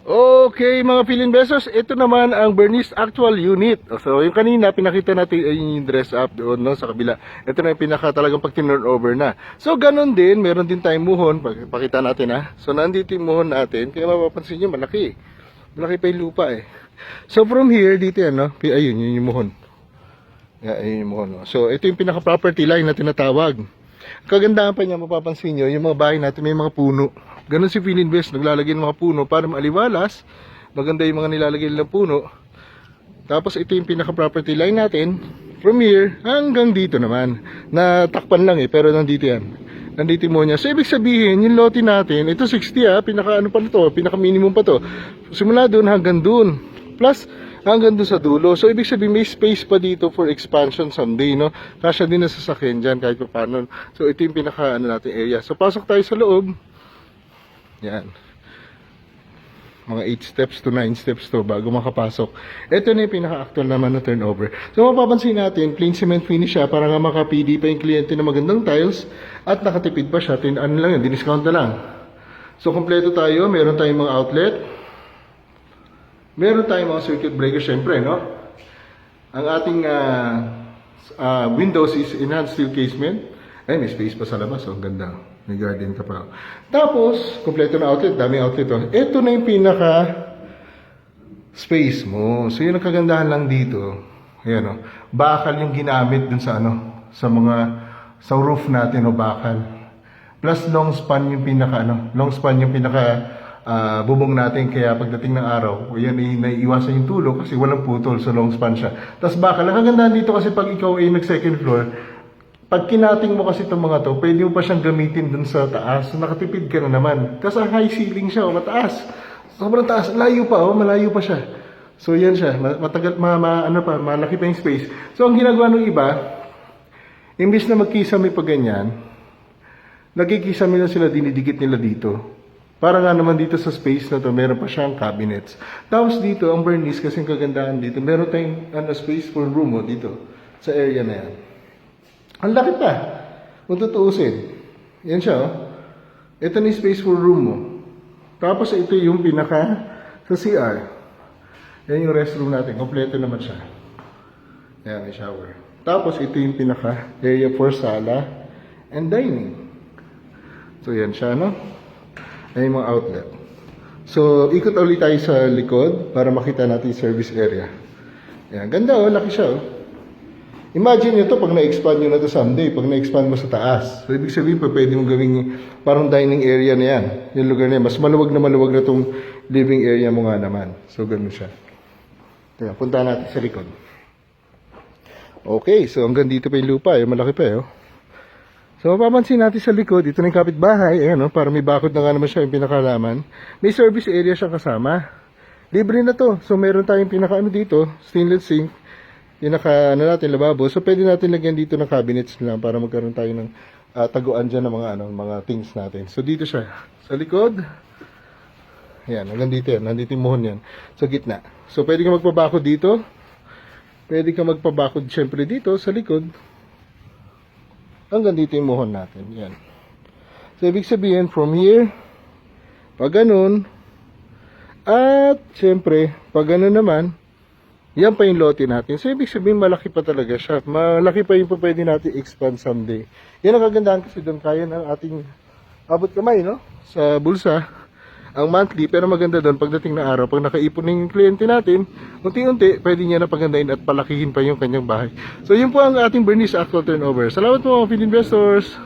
Okay, mga Philinvestors, ito naman ang Bernice Actual Unit. So, yung kanina, pinakita natin yung dress up doon, no, sa kabila. Ito na yung pinaka talagang pag turn over na. So, ganun din, meron din tayong muhon. Pakita natin, ha. So, nandito yung muhon natin. Kaya mapapansin nyo, malaki. Malaki pa yung lupa, eh. So, from here, dito yan, no. Ayun, yun yung muhon. Ayun yung muhon, no? So, ito yung pinaka-property line na tinatawag. Kagandahan pa niya, mapapansin nyo, yung mga bahay natin may mga puno. Ganun si Philinvest, naglalagay ng mga puno para maaliwalas. Maganda yung mga nilalagay ng puno. Tapos ito yung pinaka-property line natin. From here hanggang dito naman. Natakpan lang eh, pero nandito yan. Nandito mo niya. So ibig sabihin, yung lote natin, ito 60 pinaka-ano pa to, pinaka-minimum pa to. Simula doon hanggang doon. Plus, hanggang doon sa dulo. So ibig sabihin, may space pa dito for expansion someday, no? Kasya din na sasakyan dyan kahit pa paano. So ito yung pinaka-ano natin area. So pasok tayo sa loob. Yan. Mga 8 steps to 9 steps to bago makapasok. Ito na yung pinaka-actual naman na turnover. So mapapansin natin, plain cement finish siya para nga makapili pa yung kliyente ng magandang tiles at nakatipid pa siya. Ano lang yun, diniscount na lang. So kompleto tayo, meron tayong mga outlet. Meron tayong mga circuit breaker syempre, no? Ang ating windows is enhanced steel casement. Ay, may space pa sa labas, oh, ganda. May garden ka pa. Tapos, kompleto na outlet. Daming outlet. Oh. Ito na yung pinaka space mo. So, yun ang kagandahan lang dito. Ayan, oh. Bakal yung ginamit dun sa sa roof natin, o bakal. Plus, long span yung bubong natin. Kaya pagdating ng araw, yan ay naiiwasan yung tulog kasi walang putol. So, long span siya. Tapos, bakal. Ang kagandahan dito kasi pag ikaw ay nag-second floor, pag kinating mo kasi itong mga to, pwede mo pa siyang gamitin dun sa taas. So, nakatipid ka na naman. Kasi high ceiling siya, mataas. Sobrang taas. Malayo pa siya. So, yan siya. Matagal, malaki pa yung space. So, ang ginagawa ng iba, imbis na magkisame pa ganyan, nagkikisame na sila, dinidikit nila dito. Para nga naman dito sa space na to, meron pa siyang cabinets. Tapos dito, ang Bernice, kasing kagandahan dito, meron tayong space for room dito, sa area na yan. Ang laki pa. Kung tutuusin. Yan siya, oh. Ito na yung space for room mo. Tapos ito yung pinaka sa CR. Yan yung restroom natin. Kompleto naman siya. Yan, may shower. Tapos ito yung pinaka area for sala and dining. So yan siya, no? Yan yung mga outlet. So, ikot ulit tayo sa likod para makita natin yung service area. Yan, ganda, oh. Laki siya, oh. Imagine nyo to pag na-expand nyo na to someday, pag na-expand mo sa taas. So, ibig sabihin pa, pwede mong gawing parang dining area na yan. Yung lugar na yan. Mas maluwag na itong living area mo nga naman. So, ganun siya. Kaya, punta natin sa likod. Okay, so hanggang dito pa yung lupa. Malaki pa, eh. So, mapapansin natin sa likod, ito na yung kapitbahay. Ayan, oh, para may bakod na nga naman siya yung pinakalaman. May service area siya kasama. Libre na to. So, meron tayong dito, stainless sink. Yung natin, lababo. So, pwede natin lagyan dito ng cabinets lang para magkaroon tayo ng taguan dyan ng mga things natin. So, dito siya. Sa likod. Ayan, hanggang dito yan. Nandito yung muhon yan. Sa gitna. So, pwede ka magpabakod dito. Pwede ka magpabakod syempre dito sa likod. Hanggang dito yung muhon natin. Yan. So, ibig sabihin, from here, pag ganun, at syempre, pag ganun naman, yan pa yung lote natin. So, ibig sabihin, malaki pa talaga siya. Malaki pa yung pwede natin expand someday. Yan ang kagandahan kasi doon kaya ng ating abot kamay, no? Sa bulsa. Ang monthly, pero maganda doon pagdating na araw. Pag nakaipon na yung kliyente natin, unti-unti, pwede niya na pagandahin at palakihin pa yung kanyang bahay. So, yun po ang ating Bernice Actual Turnover. Salamat po mga Philinvestors!